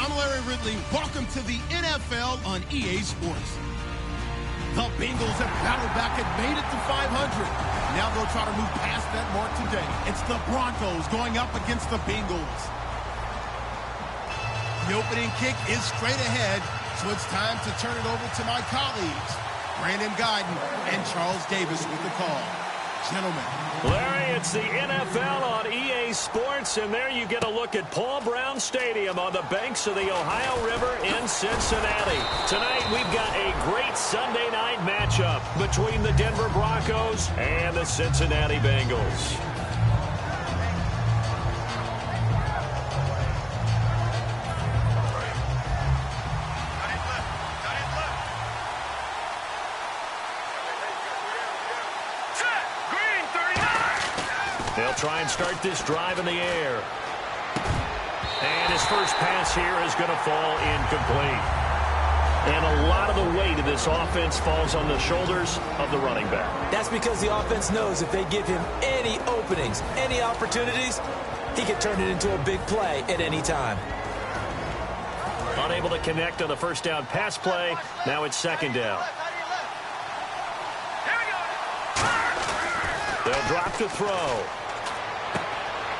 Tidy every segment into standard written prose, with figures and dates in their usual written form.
I'm Larry Ridley. Welcome to the NFL on EA Sports. The Bengals have battled back and made it to 500. Now they'll try to move past that mark today. It's the Broncos going up against the Bengals. The opening kick is straight ahead, so it's time to turn it over to my colleagues, Brandon Guyton and Charles Davis with the call. Gentlemen. Larry, it's the NFL on EA Sports, and there you get a look at Paul Brown Stadium on the banks of the Ohio River in Cincinnati. Tonight, we've got a great Sunday night matchup between the Denver Broncos and the Cincinnati Bengals. They'll try and start this drive in the air. And his first pass here is going to fall incomplete. And a lot of the weight of this offense falls on the shoulders of the running back. That's because the offense knows if they give him any openings, any opportunities, he can turn it into a big play at any time. Unable to connect on the first down pass play. Now it's second down. They'll drop to throw.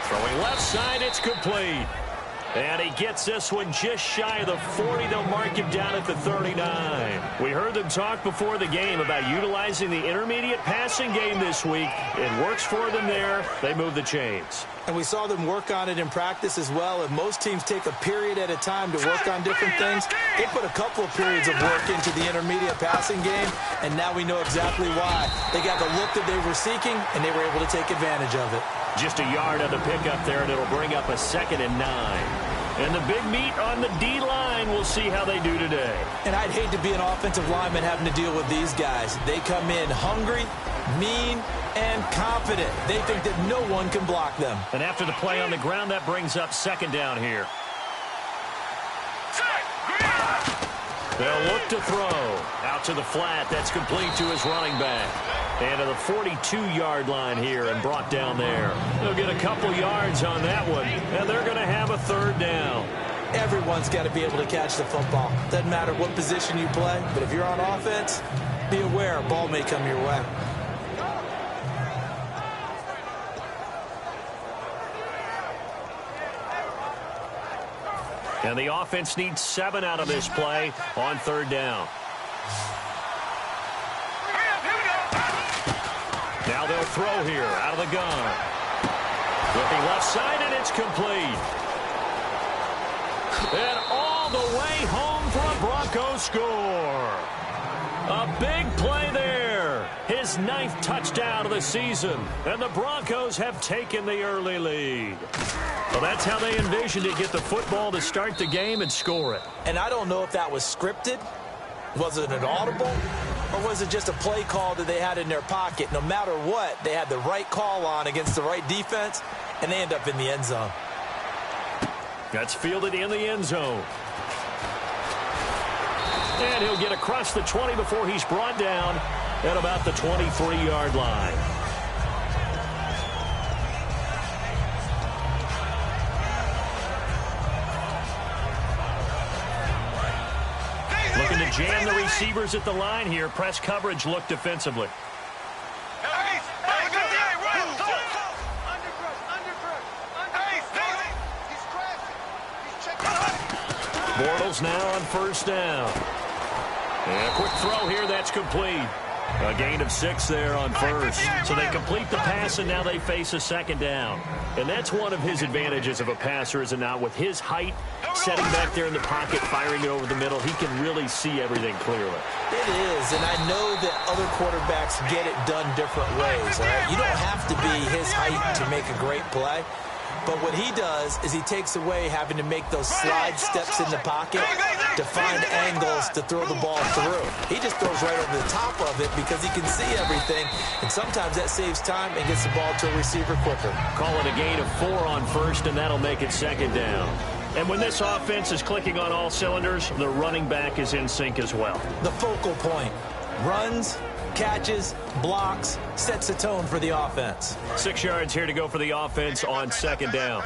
Throwing left side, it's complete. And he gets this one just shy of the 40. They'll mark him down at the 39. We heard them talk before the game about utilizing the intermediate passing game this week. It works for them there. They move the chains. And we saw them work on it in practice as well. And most teams take a period at a time to work on different things. They put a couple of periods of work into the intermediate passing game, and now we know exactly why. They got the look that they were seeking, and they were able to take advantage of it. Just a yard on the pickup there, and it'll bring up a 2nd and 9. And the big meat on the D-line, we'll see how they do today. And I'd hate to be an offensive lineman having to deal with these guys. They come in hungry, mean, and confident. They think that no one can block them. And after the play on the ground, that brings up 2nd down here. They'll look to throw. Out to the flat. That's complete to his running back. And to the 42-yard line here and brought down there. They'll get a couple yards on that one, and they're going to have a 3rd down. Everyone's got to be able to catch the football. Doesn't matter what position you play, but if you're on offense, be aware a ball may come your way. And the offense needs 7 out of this play on 3rd down. Now they'll throw here out of the gun. Looking left side, and it's complete. And all the way home for a Broncos score. A big play there. His 9th touchdown of the season. And the Broncos have taken the early lead. Well, that's how they envisioned it. Get the football to start the game and score it. And I don't know if that was scripted. Was it an audible? Or was it just a play call that they had in their pocket? No matter what, they had the right call on against the right defense, and they end up in the end zone. That's fielded in the end zone. And he'll get across the 20 before he's brought down at about the 23-yard line. Looking to jam the receivers at the line here. Press coverage look defensively. Bortles now on 1st down. And a quick throw here. That's complete. A gain of 6 there on 1st. So they complete the pass, and now they face a 2nd down. And that's one of his advantages of a passer, is it not? With his height, setting back there in the pocket, firing it over the middle, he can really see everything clearly. It is, and I know that other quarterbacks get it done different ways. All right? You don't have to be his height to make a great play. But what he does is he takes away having to make those slide steps in the pocket to find angles to throw the ball through. He just throws right over the top of it because he can see everything, and sometimes that saves time and gets the ball to a receiver quicker. Call it a gain of 4 on 1st, and that'll make it 2nd down. And when this offense is clicking on all cylinders, the running back is in sync as well. The focal point. Runs, catches, blocks, sets the tone for the offense. 6 yards here to go for the offense on 2nd down.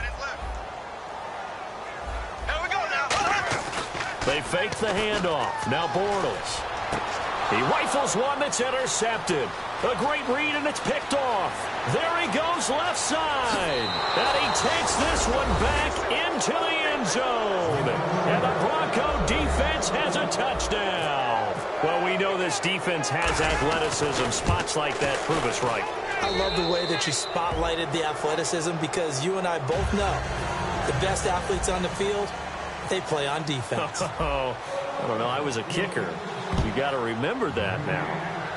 They fake the handoff. Now Bortles. He rifles one that's intercepted. A great read, and it's picked off. There he goes left side. And he takes this one back into the end zone. And the Bronco defense has a touchdown. Well, we know this defense has athleticism. Spots like that prove us right. I love the way that you spotlighted the athleticism because you and I both know the best athletes on the field, they play on defense. Oh, I don't know. I was a kicker. You got to remember that now.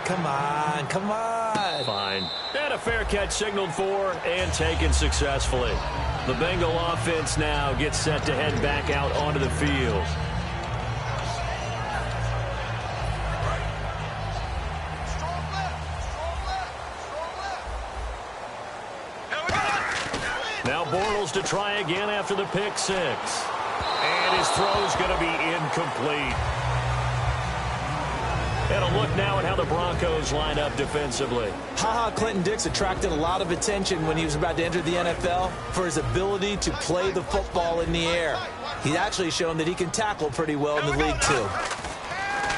Come on, come on. Fine. And a fair catch signaled for and taken successfully. The Bengal offense now gets set to head back out onto the field. Now Bortles to try again after the pick six. And his throw's going to be incomplete. And a look now at how the Broncos line up defensively. Clinton Dix attracted a lot of attention when he was about to enter the NFL for his ability to play the football in the air. He's actually shown that he can tackle pretty well in the league, too.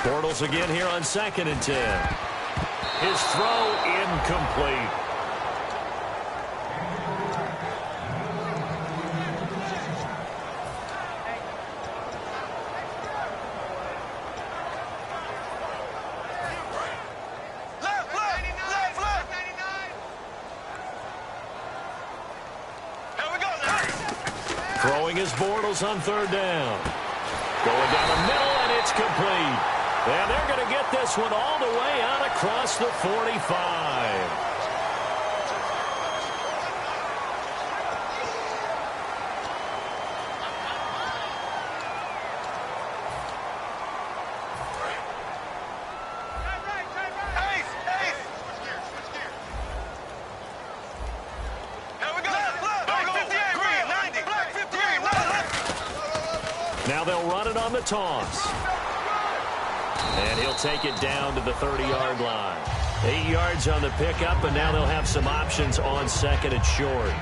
Bortles again here on 2nd and 10. His throw incomplete. Throwing his Bortles on 3rd down. Going down the middle, and it's complete. And they're going to get this one all the way out across the 45. Now they'll run it on the toss. And he'll take it down to the 30-yard line. 8 yards on the pickup, and now they'll have some options on 2nd and short.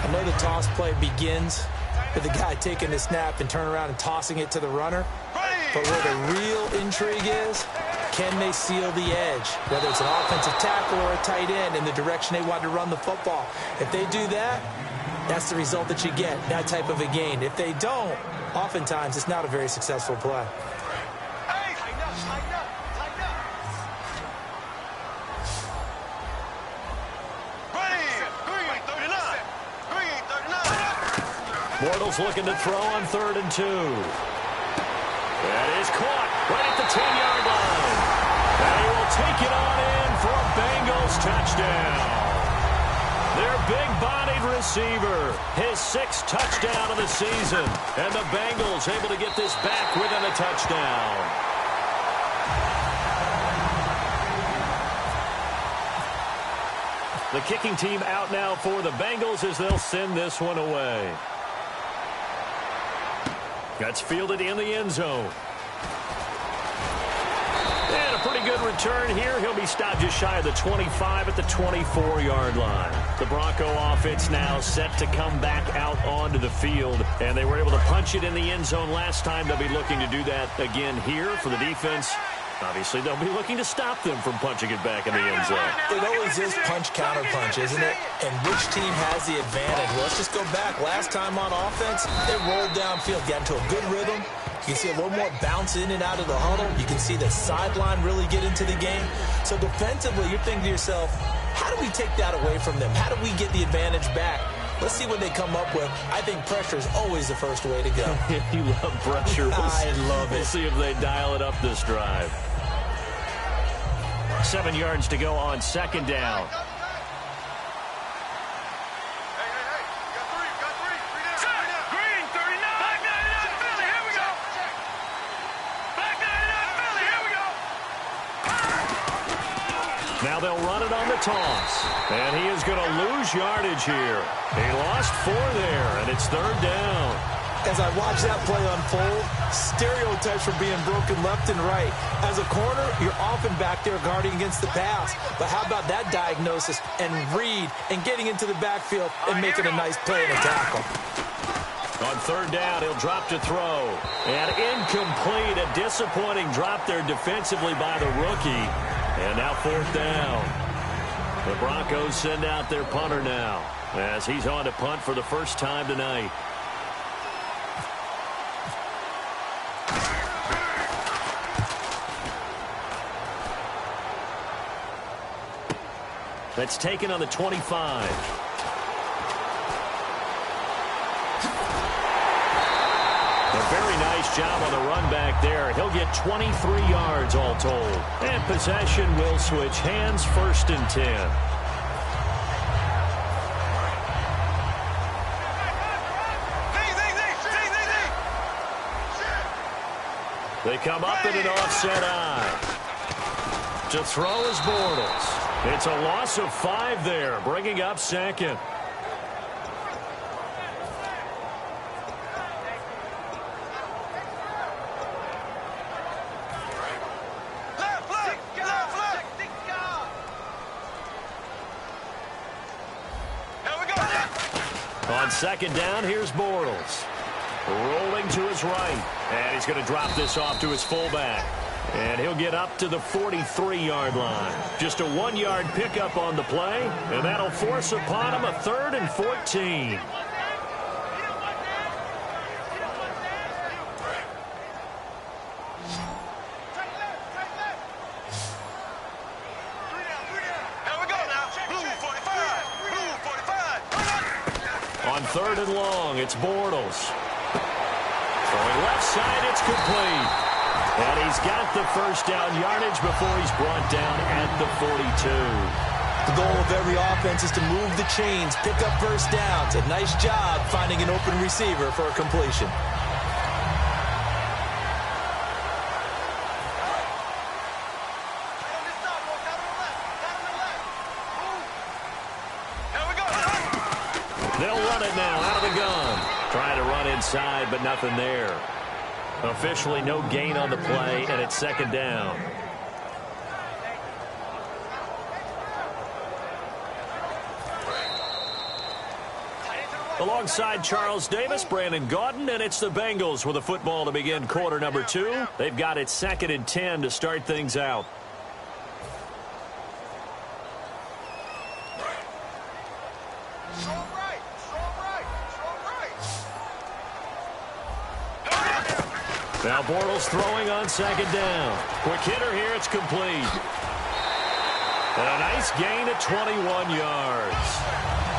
I know the toss play begins with the guy taking the snap and turning around and tossing it to the runner. But where the real intrigue is, can they seal the edge? Whether it's an offensive tackle or a tight end in the direction they want to run the football. If they do that, that's the result that you get, that type of a gain. If they don't, oftentimes it's not a very successful play. Bortles looking to throw on 3rd and 2. That is caught right at the 10-yard line. And he will take it on in for a Bengals touchdown. Their big-bodied receiver, his 6th touchdown of the season. And the Bengals able to get this back within a touchdown. The kicking team out now for the Bengals as they'll send this one away. That's fielded in the end zone. And a pretty good return here. He'll be stopped just shy of the 25 at the 24-yard line. The Bronco offense now set to come back out onto the field. And they were able to punch it in the end zone last time. They'll be looking to do that again here for the defense. Obviously, they'll be looking to stop them from punching it back in the end zone. It always is punch-counter-punch, isn't it? And which team has the advantage? Well, let's just go back. Last time on offense, they rolled downfield, got into a good rhythm. You can see a little more bounce in and out of the huddle. You can see the sideline really get into the game. So defensively, you're thinking to yourself, how do we take that away from them? How do we get the advantage back? Let's see what they come up with. I think pressure is always the first way to go. You love pressure. I love it. We'll see if they dial it up this drive. 7 yards to go on 2nd down. Now they'll run it on the toss. And he is going to lose yardage here. He lost 4 there, and it's 3rd down. As I watch that play unfold, stereotypes are being broken left and right. As a corner, you're often back there guarding against the pass. But how about that diagnosis and read and getting into the backfield and making a nice play and a tackle? On third down, he'll drop to throw. And incomplete. A disappointing drop there defensively by the rookie. And now fourth down. The Broncos send out their punter now as he's on to punt for the first time tonight. That's taken on the 25. A very nice job on the run back there. He'll get 23 yards all told. And possession will switch hands, first and 10. They come up in an offset eye. To throw is Bortles. It's a loss of 5 there, bringing up second. On second down, here's Bortles. Rolling to his right. And he's going to drop this off to his fullback. And he'll get up to the 43-yard line. Just a 1-yard pickup on the play. And that'll force upon him a 3rd and 14. On 3rd and long, it's Bortles. Throwing left side, it's complete. And he's got the first down yardage before he's brought down at the 42. The goal of every offense is to move the chains, pick up first downs. A nice job finding an open receiver for a completion. They'll run it now out of the gun. Trying to run inside, but nothing there. Officially no gain on the play, and it's second down. Alongside Charles Davis, Brandon Gaudin, and it's the Bengals with the football to begin quarter number 2. They've got it 2nd and 10 to start things out. Now Bortles throwing on second down. Quick hitter here, it's complete. And a nice gain at 21 yards.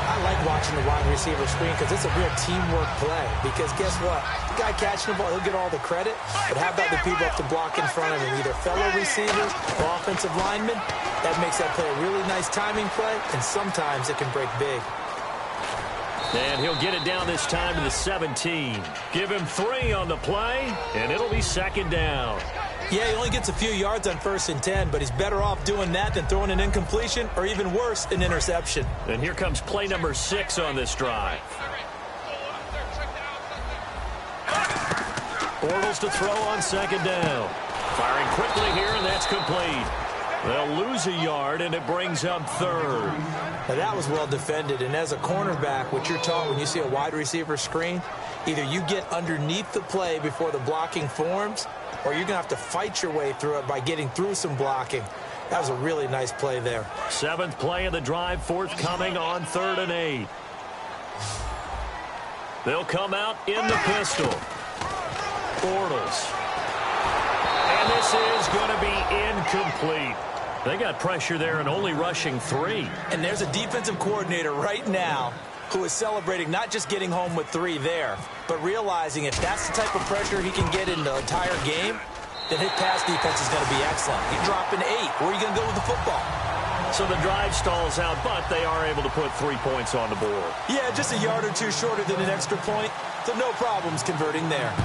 I like watching the wide receiver screen because it's a real teamwork play. Because guess what? The guy catching the ball, he'll get all the credit. But how about the people up to block in front of him? Either fellow receivers or offensive linemen. That makes that play a really nice timing play, and sometimes it can break big. And he'll get it down this time to the 17. Give him 3 on the play, and it'll be second down. Yeah, he only gets a few yards on 1st and 10, but he's better off doing that than throwing an incompletion or even worse, an interception. And here comes play number 6 on this drive. Bortles to throw on second down. Firing quickly here, and that's complete. They'll lose a yard, and it brings up 3rd. Now, that was well defended, and as a cornerback, what you're taught when you see a wide receiver screen, either you get underneath the play before the blocking forms, or you're going to have to fight your way through it by getting through some blocking. That was a really nice play there. 7th play of the drive, forthcoming on 3rd and 8. They'll come out in the pistol. Bortles. And this is going to be incomplete. They got pressure there and only rushing 3. And there's a defensive coordinator right now who is celebrating not just getting home with 3 there, but realizing if that's the type of pressure he can get in the entire game, then his pass defense is going to be excellent. You're dropping 8. Where are you going to go with the football? So the drive stalls out, but they are able to put 3 points on the board. Yeah, just a yard or 2 shorter than an extra point, so no problems converting there.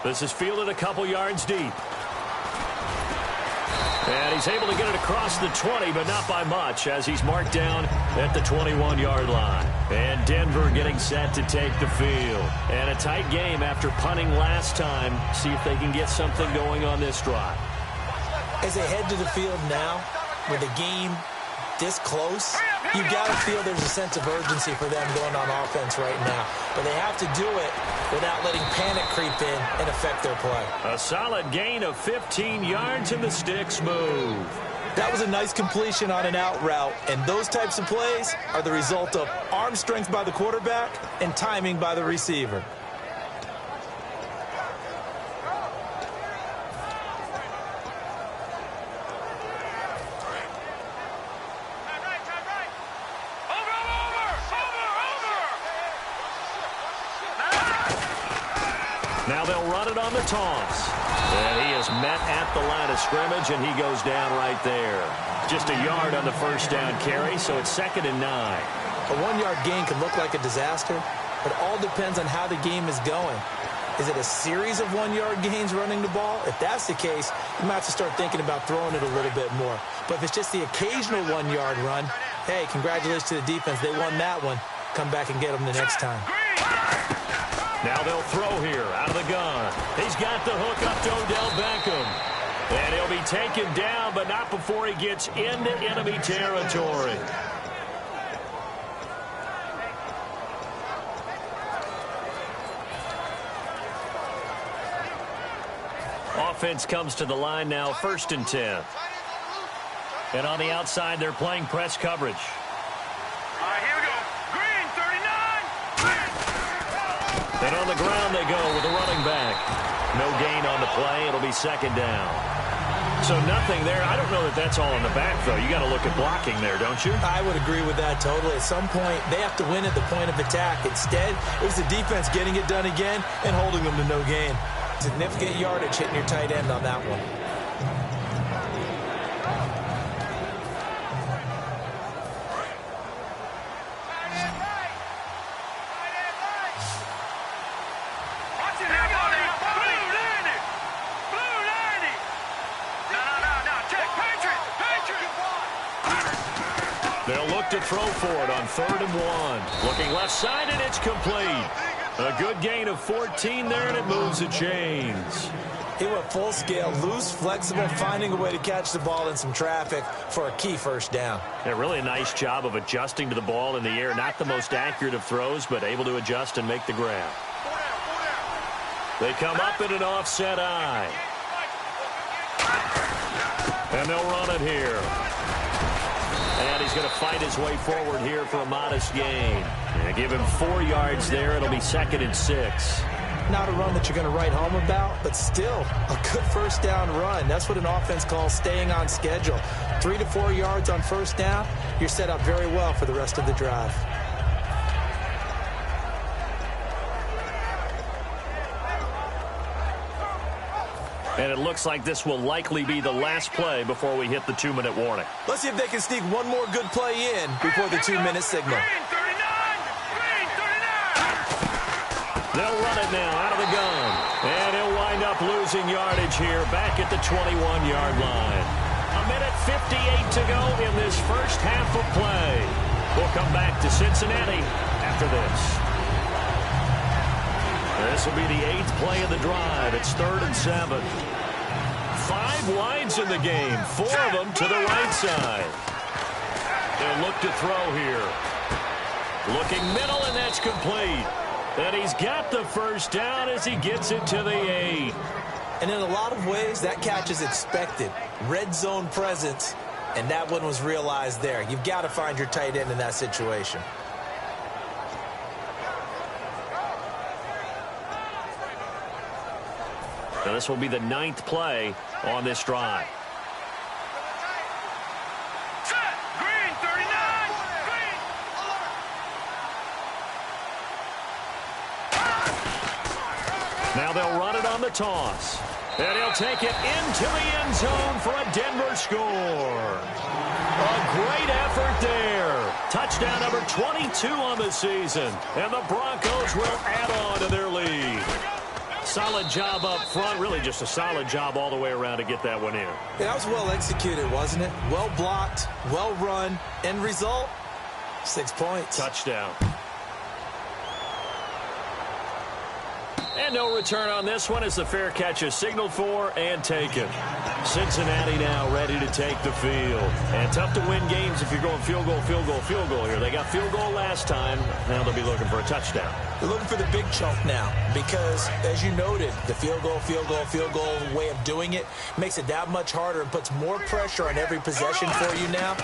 This is fielded a couple yards deep. And he's able to get it across the 20, but not by much, as he's marked down at the 21-yard line. And Denver getting set to take the field. And a tight game after punting last time. See if they can get something going on this drive. As they head to the field now, with the game this close, You've got to feel there's a sense of urgency for them going on offense right now. But they have to do it without letting panic creep in and affect their play. A solid gain of 15 yards in the sticks move. That was a nice completion on an out route, and those types of plays are the result of arm strength by the quarterback and timing by the receiver. Now they'll run it on the toss. And he is met at the line of scrimmage, and he goes down right there. Just a yard on the first down carry, so it's 2nd and 9. A 1-yard gain can look like a disaster, but it all depends on how the game is going. Is it a series of 1-yard gains running the ball? If that's the case, you might have to start thinking about throwing it a little bit more. But if it's just the occasional 1-yard run, hey, congratulations to the defense. They won that one. Come back and get them the next time. Now they'll throw here out of the gun. He's got the hook up to Odell Beckham. And he'll be taken down, but not before he gets into enemy territory. Offense comes to the line now, 1st and 10. And on the outside, they're playing press coverage. And on the ground they go with the running back. No gain on the play. It'll be 2nd down. So nothing there. I don't know that that's all in the back, though. You got to look at blocking there, don't you? I would agree with that totally. At some point, they have to win at the point of attack. Instead, it was the defense getting it done again and holding them to no gain. Significant yardage hitting your tight end on that one. They'll look to throw for it on 3rd and 1. Looking left side, and it's complete. A good gain of 14 there, and it moves the chains. He went full scale, loose, flexible, finding a way to catch the ball in some traffic for a key first down. Yeah, really a nice job of adjusting to the ball in the air. Not the most accurate of throws, but able to adjust and make the grab. They come up in an offset eye. And they'll run it here. And he's going to fight his way forward here for a modest gain. Give him 4 yards there. It'll be 2nd and 6. Not a run that you're going to write home about, but still a good first down run. That's what an offense calls staying on schedule. 3 to 4 yards on first down, you're set up very well for the rest of the drive. And it looks like this will likely be the last play before we hit the 2-minute warning. Let's see if they can sneak one more good play in before the 2-minute signal. They'll run it now out of the gun. And he'll wind up losing yardage here back at the 21-yard line. 1:58 to go in this first half of play. We'll come back to Cincinnati after this. This will be the 8th play of the drive. It's 3rd and 7. 5 wides in the game. 4 of them to the right side. They'll look to throw here. Looking middle, and that's complete. And he's got the first down as he gets it to the 8. And in a lot of ways, that catch is expected. Red zone presence, and that one was realized there. You've got to find your tight end in that situation. Now this will be the 9th play on this drive. Now they'll run it on the toss. And he'll take it into the end zone for a Denver score. A great effort there. Touchdown number 22 on the season. And the Broncos will add on to their lead. Solid job up front. Really just a solid job all the way around to get that one in. Yeah, that was well executed, wasn't it? Well blocked, well run. End result, 6 points. Touchdown. And no return on this one as the fair catch is signaled for and taken. Cincinnati now ready to take the field. And tough to win games if you're going field goal, field goal, field goal here. They got field goal last time. Now they'll be looking for a touchdown. They're looking for the big chunk now because, as you noted, the field goal way of doing it makes it that much harder and puts more pressure on every possession for you now.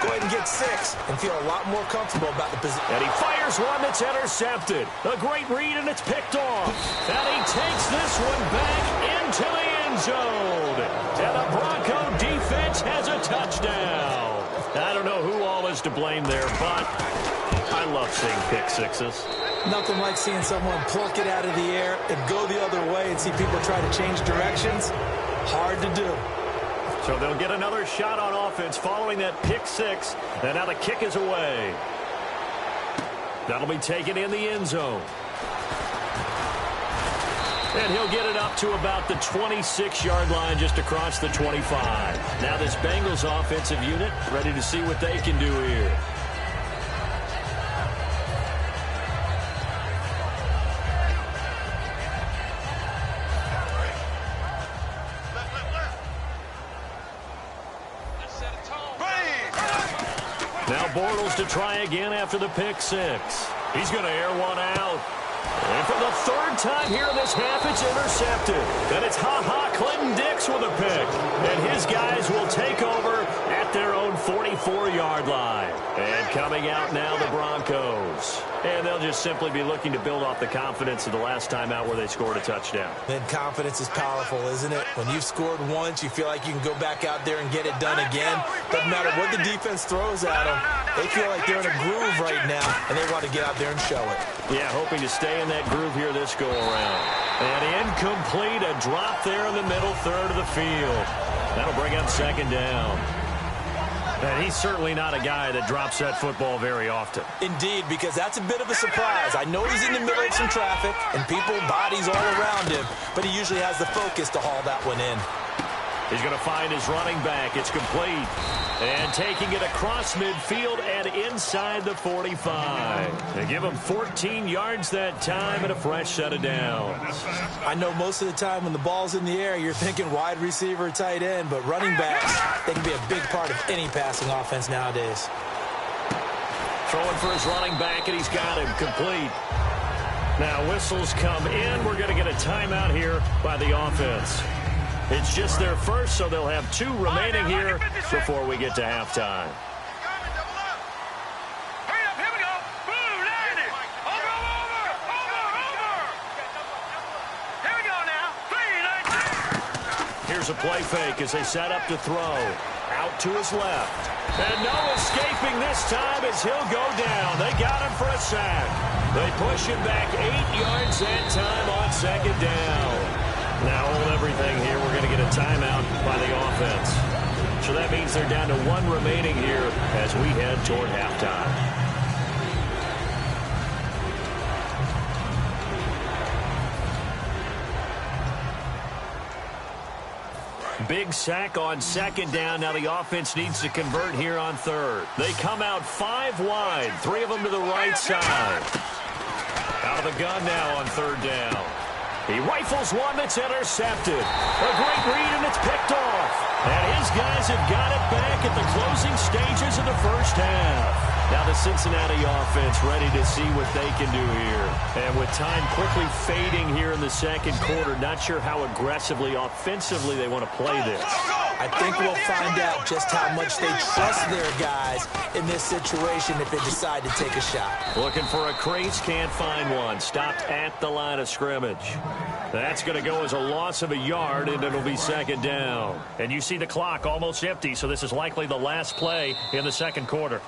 Go ahead and get 6 and feel a lot more comfortable about the position. And he fires one that's intercepted. A great read, and it's picked off. And he takes this one back into the end zone. And the Bronco defense has a touchdown. I don't know who all is to blame there, but I love seeing pick sixes. Nothing like seeing someone pluck it out of the air and go the other way and see people try to change directions. Hard to do. So they'll get another shot on offense following that pick six. And now the kick is away. That'll be taken in the end zone. And he'll get it up to about the 26-yard line just across the 25. Now this Bengals offensive unit ready to see what they can do here. Now Bortles to try again after the pick six. He's going to air one out. And for the third time here in this half, it's intercepted. And it's Clinton Dix with a pick. And his guys will take over at their own 44-yard line. And coming out now, the Broncos. And they'll just simply be looking to build off the confidence of the last time out where they scored a touchdown. Then confidence is powerful, isn't it? When you've scored once, you feel like you can go back out there and get it done again. Doesn't matter what the defense throws at them. They feel like they're in a groove right now, and they want to get out there and show it. Yeah, hoping to stay in that groove here this go-around. And incomplete, a drop there in the middle third of the field. That'll bring up second down. And he's certainly not a guy that drops that football very often. Indeed, because that's a bit of a surprise. I know he's in the middle of some traffic and people, bodies all around him, but he usually has the focus to haul that one in. He's going to find his running back. It's complete. And taking it across midfield and inside the 45. They give him 14 yards that time and a fresh set of downs. I know most of the time when the ball's in the air, you're thinking wide receiver, tight end, but running backs, they can be a big part of any passing offense nowadays. Throwing for his running back, and he's got him complete. Now whistles come in. We're going to get a timeout here by the offense. It's just their first, so they'll have 2 remaining here before we get to halftime. Here's a play fake as they set up to throw. Out to his left. And no escaping this time as he'll go down. They got him for a sack. They push him back 8 yards that time on second down. Now hold everything here. We're going to get a timeout by the offense. So that means they're down to 1 remaining here as we head toward halftime. Big sack on second down. Now the offense needs to convert here on third. They come out 5 wide, 3 of them to the right side. Out of the gun now on third down. He rifles one that's intercepted. A great read, and it's picked off. And his guys have got it back at the closing stages of the first half. Now the Cincinnati offense ready to see what they can do here. And with time quickly fading here in the second quarter, not sure how aggressively, offensively they want to play this. I think we'll find out just how much they trust their guys in this situation if they decide to take a shot. Looking for a crease, can't find one. Stopped at the line of scrimmage. That's going to go as a loss of a yard, and it'll be second down. And you see the clock almost empty, so this is likely the last play in the second quarter.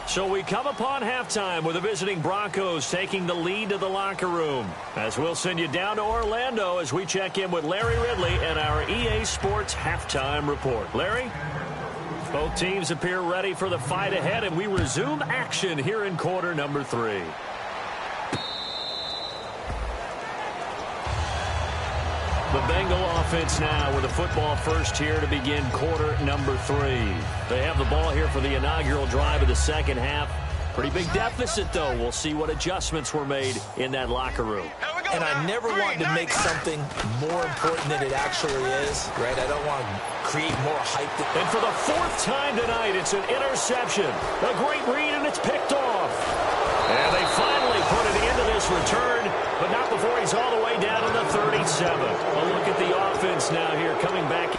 So we come upon halftime with the visiting Broncos taking the lead to the locker room. As we'll send you down to Orlando as we check in with Larry Ridley and our EA Sports Halftime Report. Larry? Both teams appear ready for the fight ahead, and we resume action here in quarter number 3. The Bengal offense now with a football first here to begin quarter number 3. They have the ball here for the inaugural drive of the second half. Pretty big deficit, though. We'll see what adjustments were made in that locker room. Here we go. And I never want to make something more important than it actually is, right? I don't want to create more hype. And for the fourth time tonight, it's an interception. A great read, and it's picked off. And they finally put it into this return, but not before he's all the way down to the 37. A look at the offense now here, coming back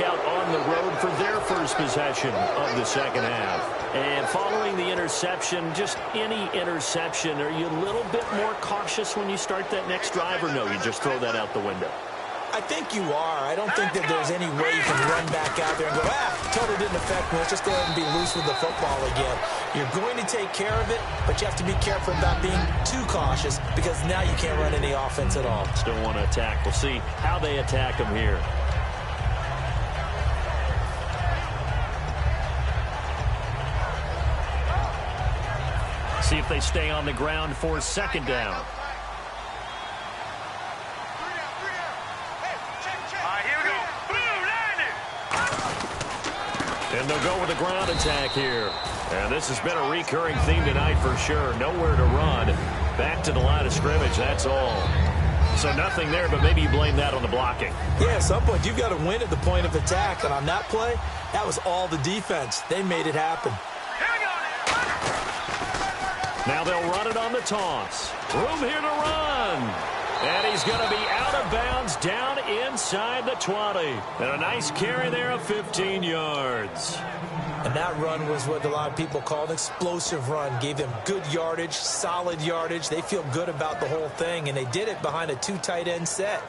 out on the road for their first possession of the second half. And following the interception, just any interception, are you a little bit more cautious when you start that next drive, or no, you just throw that out the window? I think you are. I don't think that there's any way you can run back out there and go, totally didn't affect me. Let's just go ahead and be loose with the football again. You're going to take care of it, but you have to be careful about being too cautious because now you can't run any offense at all. Still want to attack. We'll see how they attack them here. See if they stay on the ground for second down. And they'll go with a ground attack here. And this has been a recurring theme tonight for sure. Nowhere to run. Back to the line of scrimmage, that's all. So nothing there, but maybe you blame that on the blocking. Yeah, at some point you've got to win at the point of attack. And on that play, that was all the defense. They made it happen. Now they'll run it on the toss. Room here to run. And he's going to be out of bounds down inside the 20. And a nice carry there of 15 yards. And that run was what a lot of people call an explosive run. Gave them good yardage, solid yardage. They feel good about the whole thing, and they did it behind a two tight end set.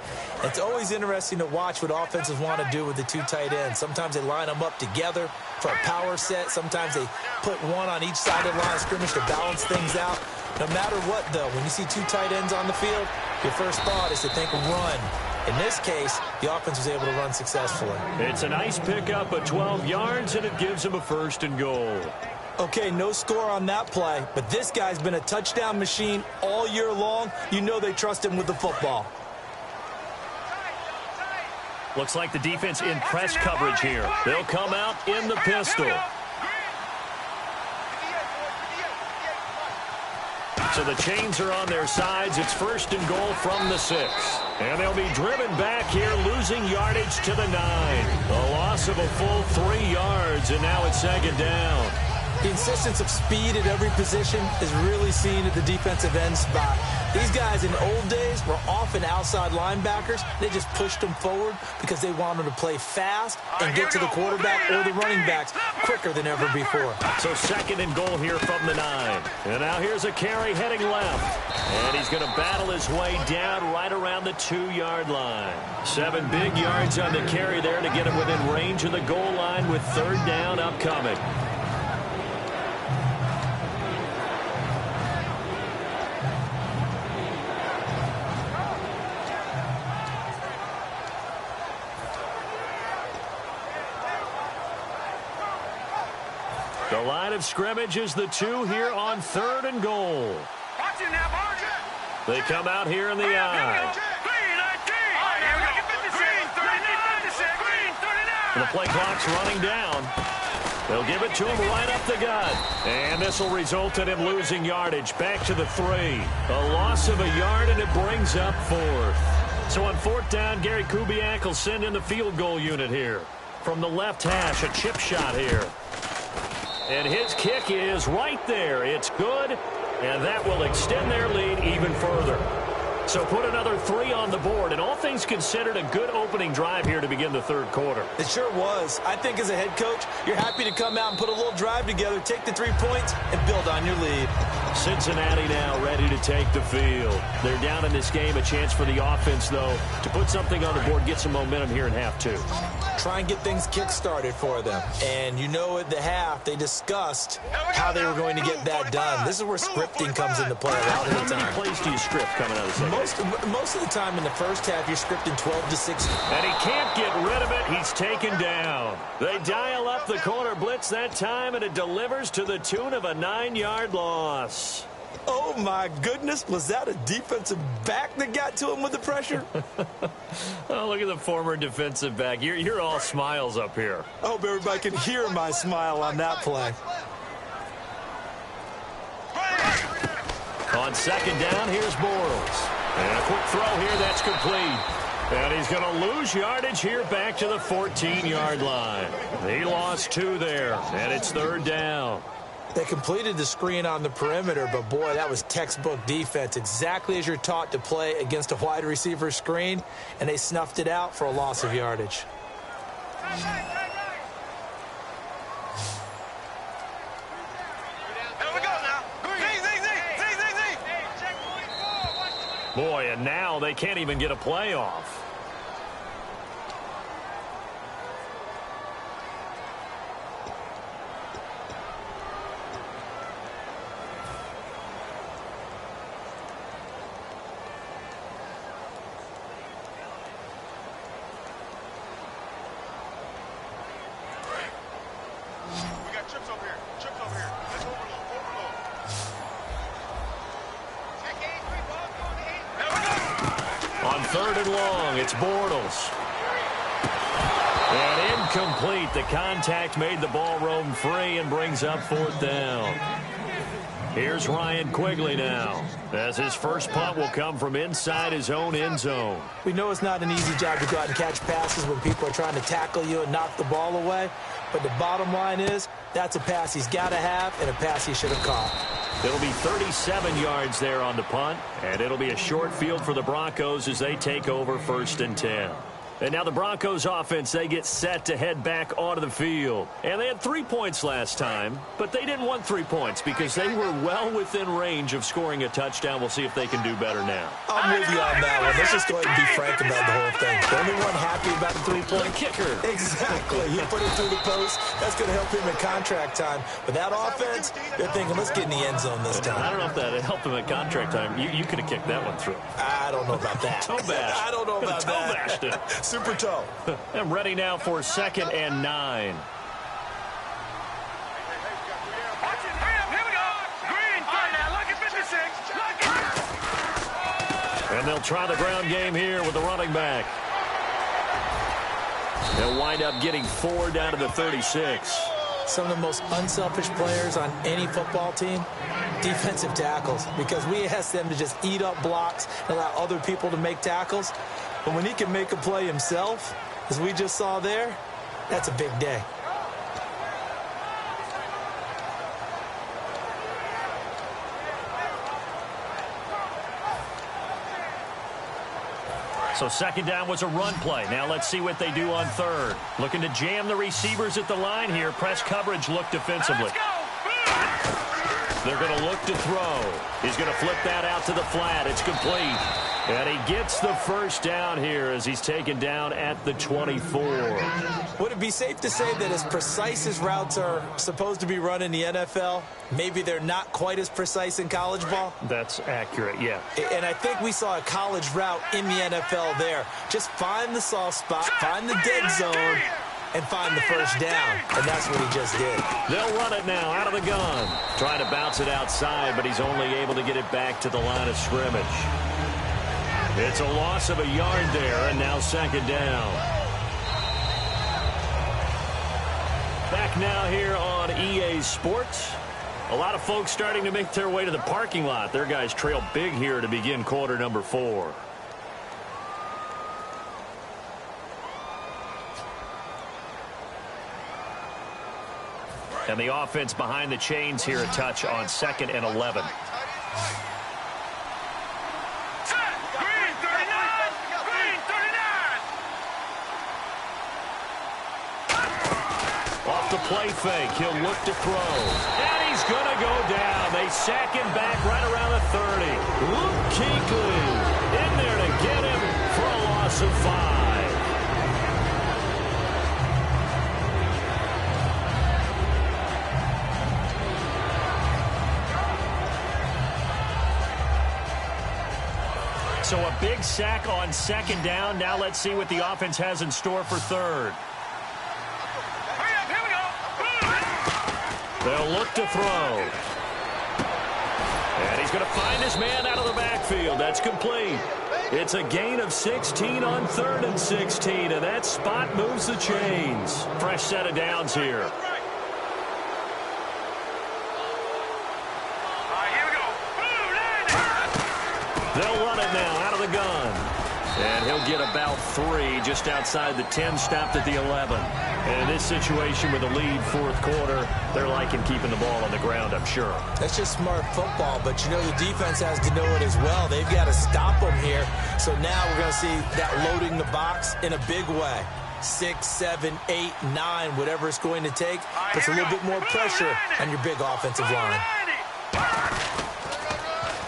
It's always interesting to watch what offenses want to do with the two tight ends. Sometimes they line them up together for a power set. Sometimes they put one on each side of the line of scrimmage to balance things out. No matter what, though, when you see two tight ends on the field, your first thought is to think run. In this case, the offense was able to run successfully. It's a nice pickup of 12 yards, and it gives them a 1st and goal. Okay, no score on that play, but this guy's been a touchdown machine all year long. You know they trust him with the football. Looks like the defense in press coverage here. They'll come out in the pistol. So the chains are on their sides. It's 1st and goal from the 6. And they'll be driven back here, losing yardage to the 9. A loss of a full 3 yards, and now it's 2nd down. The insistence of speed at every position is really seen at the defensive end spot. These guys in old days were often outside linebackers. They just pushed them forward because they wanted to play fast and get to the quarterback or the running backs quicker than ever before. So 2nd and goal here from the 9. And now here's a carry heading left. And he's going to battle his way down right around the 2-yard line. 7 big yards on the carry there to get him within range of the goal line with 3rd down upcoming. The line of scrimmage is the 2 here on 3rd and goal. They come out here in the I. And the play clock's running down. They'll give it to him right up the gut. And this will result in him losing yardage. Back to the 3. A loss of a yard, and it brings up 4th. So on 4th down, Gary Kubiak will send in the field goal unit here. From the left hash, a chip shot here. And his kick is right there. It's good, and that will extend their lead even further. So put another 3 on the board, and all things considered, a good opening drive here to begin the 3rd quarter. It sure was. I think as a head coach, you're happy to come out and put a little drive together, take the 3 points, and build on your lead. Cincinnati now ready to take the field. They're down in this game. A chance for the offense, though, to put something on the board, get some momentum here in half 2. Try and get things kick-started for them. And you know at the half, they discussed how they were going to get that done. This is where scripting comes into play a lot of the time. How many plays do you script coming out of the second? Most of the time in the first half, you're scripting 12 to 16. And he can't get rid of it. He's taken down. They dial up the corner blitz that time, and it delivers to the tune of a 9-yard loss. Oh, my goodness. Was that a defensive back that got to him with the pressure? Oh, look at the former defensive back. You're all smiles up here. I hope everybody can hear my smile on that play. On 2nd down, here's Bortles. And a quick throw here, that's complete. And he's going to lose yardage here back to the 14-yard line. He lost 2 there, and it's 3rd down. They completed the screen on the perimeter, but, boy, that was textbook defense, exactly as you're taught to play against a wide receiver screen, and they snuffed it out for a loss of yardage. Boy, and now they can't even get a playoff. On 3rd and long, it's Bortles. And incomplete. The contact made the ball roam free and brings up 4th down. Here's Ryan Quigley now, as his first punt will come from inside his own end zone. We know it's not an easy job to go out and catch passes when people are trying to tackle you and knock the ball away. But the bottom line is, that's a pass he's got to have and a pass he should have caught. It'll be 37 yards there on the punt, and it'll be a short field for the Broncos as they take over 1st and 10. And now the Broncos offense, they get set to head back onto the field. And they had 3 points last time, but they didn't want 3 points because they were well within range of scoring a touchdown. We'll see if they can do better now. I'm with you on that one. Let's just go ahead and be frank about the whole thing. The only one happy about the 3-point kicker. Exactly. He put it through the post. That's going to help him in contract time. But that offense, they're thinking, let's get in the end zone this time. I don't know if that helped him at contract time. You could have kicked that one through. I don't know about that. Toe bash. I don't know about Toe bashed it. Super toe. I'm ready now for 2nd and 9. And they'll try the ground game here with the running back. They'll wind up getting 4 down to the 36. Some of the most unselfish players on any football team, defensive tackles, because we ask them to just eat up blocks and allow other people to make tackles. But when he can make a play himself, as we just saw there, that's a big day. So 2nd down was a run play. Now let's see what they do on 3rd. Looking to jam the receivers at the line here. Press coverage look defensively. They're going to look to throw. He's going to flip that out to the flat. It's complete. And he gets the 1st down here as he's taken down at the 24. Would it be safe to say that as precise as routes are supposed to be run in the NFL, maybe they're not quite as precise in college ball? That's accurate, yeah. And I think we saw a college route in the NFL there. Just find the soft spot, find the dead zone, and find the 1st down. And that's what he just did. They'll run it now out of the gun. Trying to bounce it outside, but he's only able to get it back to the line of scrimmage. It's a loss of a yard there, and now 2nd down. Back now here on EA Sports. A lot of folks starting to make their way to the parking lot. Their guys trail big here to begin quarter number 4. And the offense behind the chains here a touch on 2nd and 11. Off the play fake, he'll look to throw. And he's going to go down. They sack him back right around the 30. Luke Kuechly in there to get him for a loss of 5. So a big sack on 2nd down. Now let's see what the offense has in store for 3rd. They'll look to throw. And he's going to find his man out of the backfield. That's complete. It's a gain of 16 on 3rd and 16, and that spot moves the chains. Fresh set of downs here. They'll run it now out about 3, just outside the 10, stopped at the 11. And in this situation with a lead fourth quarter, they're liking keeping the ball on the ground, I'm sure. That's just smart football, but you know the defense has to know it as well. They've got to stop them here. So now we're going to see that loading the box in a big way. 6, 7, 8, 9, whatever it's going to take, puts a little bit more pressure on your big offensive line.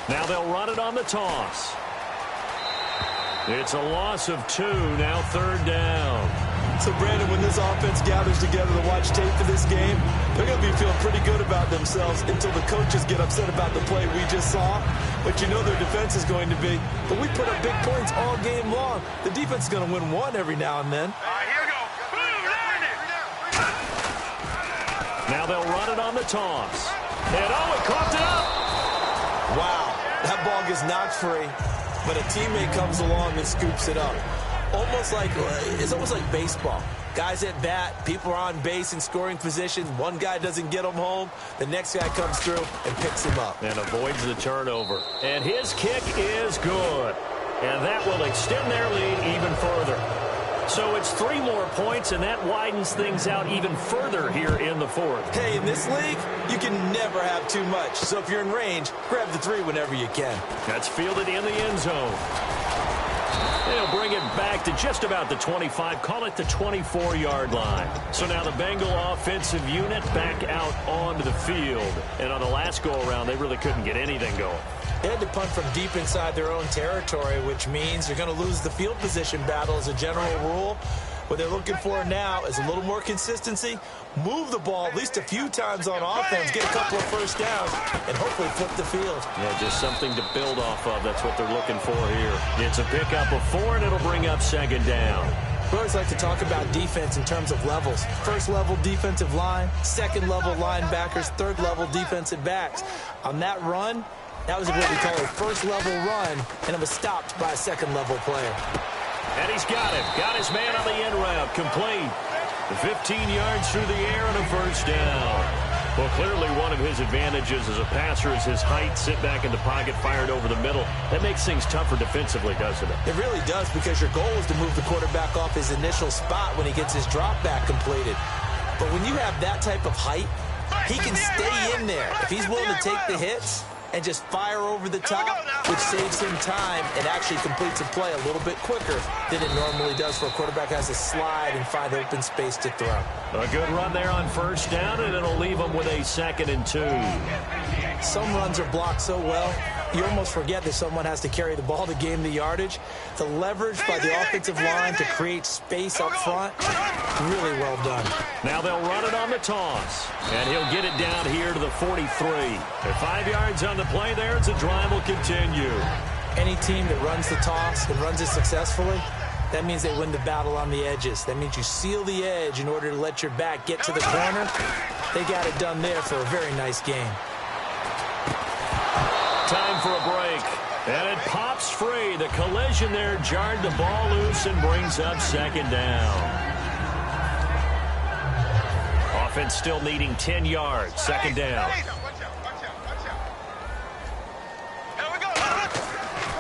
Now they'll run it on the toss. It's a loss of 2, now third down. So, Brandon, when this offense gathers together to watch tape for this game, they're going to be feeling pretty good about themselves until the coaches get upset about the play we just saw. But you know their defense is going to be. But we put up big points all game long. The defense is going to win one every now and then. Here we go. Now they'll run it on the toss. And, he coughed it up. Wow, that ball gets knocked free, but a teammate comes along and scoops it up. It's almost like baseball. Guys at bat, people are on base in scoring position. One guy doesn't get him home. The next guy comes through and picks him up. And avoids the turnover. And his kick is good. And that will extend their lead even further. So it's 3 more points, and that widens things out even further here in the fourth. Hey, in this league, you can never have too much. So if you're in range, grab the 3 whenever you can. That's fielded in the end zone. They'll bring it back to just about the 25, call it the 24-yard line. So now the Bengal offensive unit back out onto the field. And on the last go-around, they really couldn't get anything going. They had to punt from deep inside their own territory, which means you're going to lose the field position battle as a general rule. What they're looking for now is a little more consistency, move the ball at least a few times on offense, get a couple of first downs, and hopefully flip the field. Yeah, just something to build off of. That's what they're looking for here. It's a pickup of 4, and it'll bring up second down. We always like to talk about defense in terms of levels. First level defensive line, second level linebackers, third level defensive backs. On that run, that was what we call a first level run, and it was stopped by a second level player. And he's got him. Got his man on the end route. Complete. 15 yards through the air and a first down. Well, clearly one of his advantages as a passer is his height. Sit back in the pocket, fired over the middle. That makes things tougher defensively, doesn't it? It really does, because your goal is to move the quarterback off his initial spot when he gets his drop back completed. But when you have that type of height, he can stay in there. If he's willing to take the hits and just fire over the top, which saves him time and actually completes a play a little bit quicker than it normally does for a quarterback has to slide and find open space to throw. A good run there on first down, and it'll leave him with a 2nd and 2. Some runs are blocked so well, you almost forget that someone has to carry the ball to gain the yardage. The leverage by the offensive line to create space up front, really well done. Now they'll run it on the toss, and he'll get it down here to the 43. At 5 yards on the play there, as the drive will continue. Any team that runs the toss and runs it successfully, that means they win the battle on the edges. That means you seal the edge in order to let your back get to the corner. They got it done there for a very nice game. Time for a break. And it pops free. The collision there jarred the ball loose and brings up second down. Offense still needing 10 yards. Second down.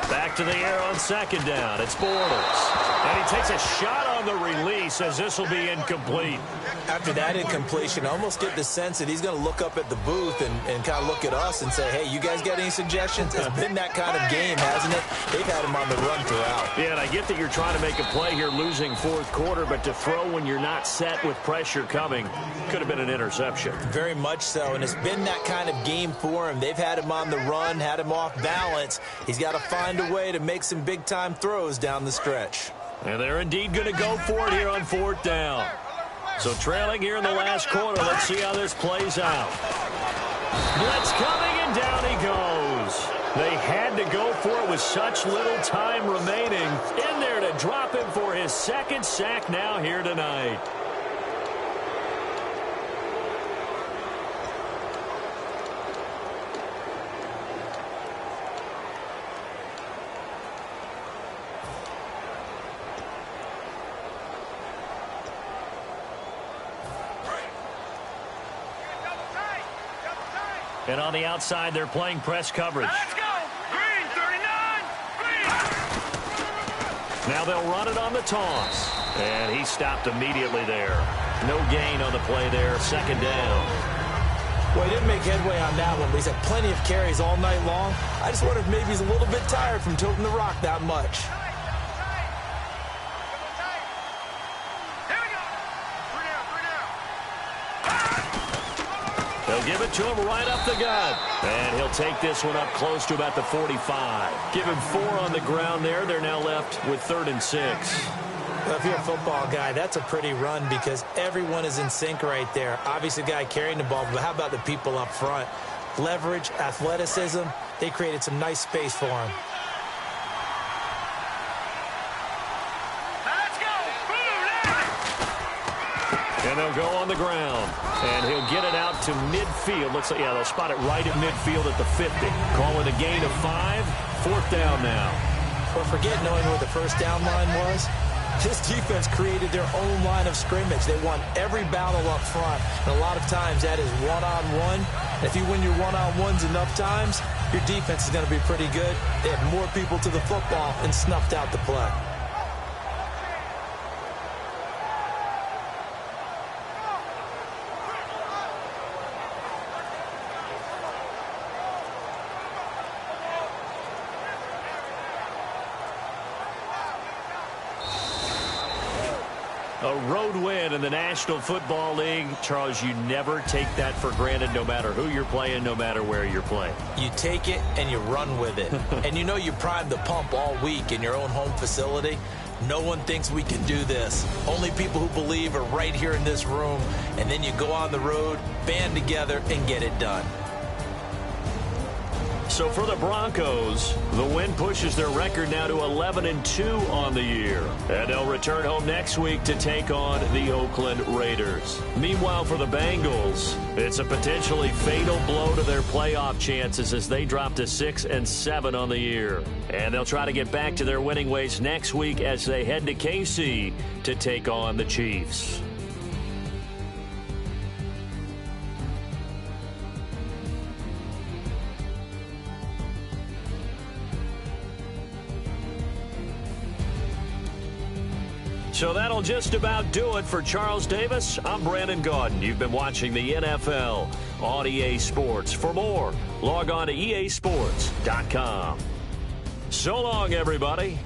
Back to the air on second down. It's Bortles. And he takes a shot on the release as this will be incomplete. After that incompletion, I almost get the sense that he's going to look up at the booth and kind of look at us and say, hey, you guys got any suggestions? It's been that kind of game, hasn't it? They've had him on the run throughout. Yeah, and I get that you're trying to make a play here losing fourth quarter, but to throw when you're not set with pressure coming could have been an interception. Very much so, and it's been that kind of game for him. They've had him on the run, had him off balance. He's got to find a way to make some big-time throws down the stretch. And they're indeed going to go for it here on fourth down. So trailing here in the last quarter. Let's see how this plays out. Blitz coming, and down he goes. They had to go for it with such little time remaining. In there to drop him for his 2nd sack now here tonight. And on the outside, they're playing press coverage. Let's go! Green, 39! Green! Now they'll run it on the toss. And he stopped immediately there. No gain on the play there. Second down. Well, he didn't make headway on that one, but he's had plenty of carries all night long. I just wonder if maybe he's a little bit tired from tilting the rock that much. They'll give it to him right up the gut. And he'll take this one up close to about the 45. Give him 4 on the ground there. They're now left with 3rd and 6. Well, if you're a football guy, that's a pretty run because everyone is in sync right there. Obviously, the guy carrying the ball, but how about the people up front? Leverage, athleticism, they created some nice space for him. And they'll go on the ground. And he'll get it out to midfield. Looks like, yeah, they'll spot it right at midfield at the 50. Call it a gain of 5. 4th down now. Well, forget knowing where the first down line was. This defense created their own line of scrimmage. They won every battle up front. And a lot of times that is one-on-one. If you win your one-on-ones enough times, your defense is going to be pretty good. They had more people to the football and snuffed out the play. A road win in the National Football League. Charles, you never take that for granted no matter who you're playing, no matter where you're playing. You take it and you run with it. And you know you primed the pump all week in your own home facility. No one thinks we can do this. Only people who believe are right here in this room. And then you go on the road, band together, and get it done. So for the Broncos, the win pushes their record now to 11-2 on the year. And they'll return home next week to take on the Oakland Raiders. Meanwhile, for the Bengals, it's a potentially fatal blow to their playoff chances as they drop to 6-7 on the year. And they'll try to get back to their winning ways next week as they head to KC to take on the Chiefs. So that'll just about do it for Charles Davis. I'm Brandon Gaudin. You've been watching the NFL on EA Sports. For more, log on to easports.com. So long, everybody.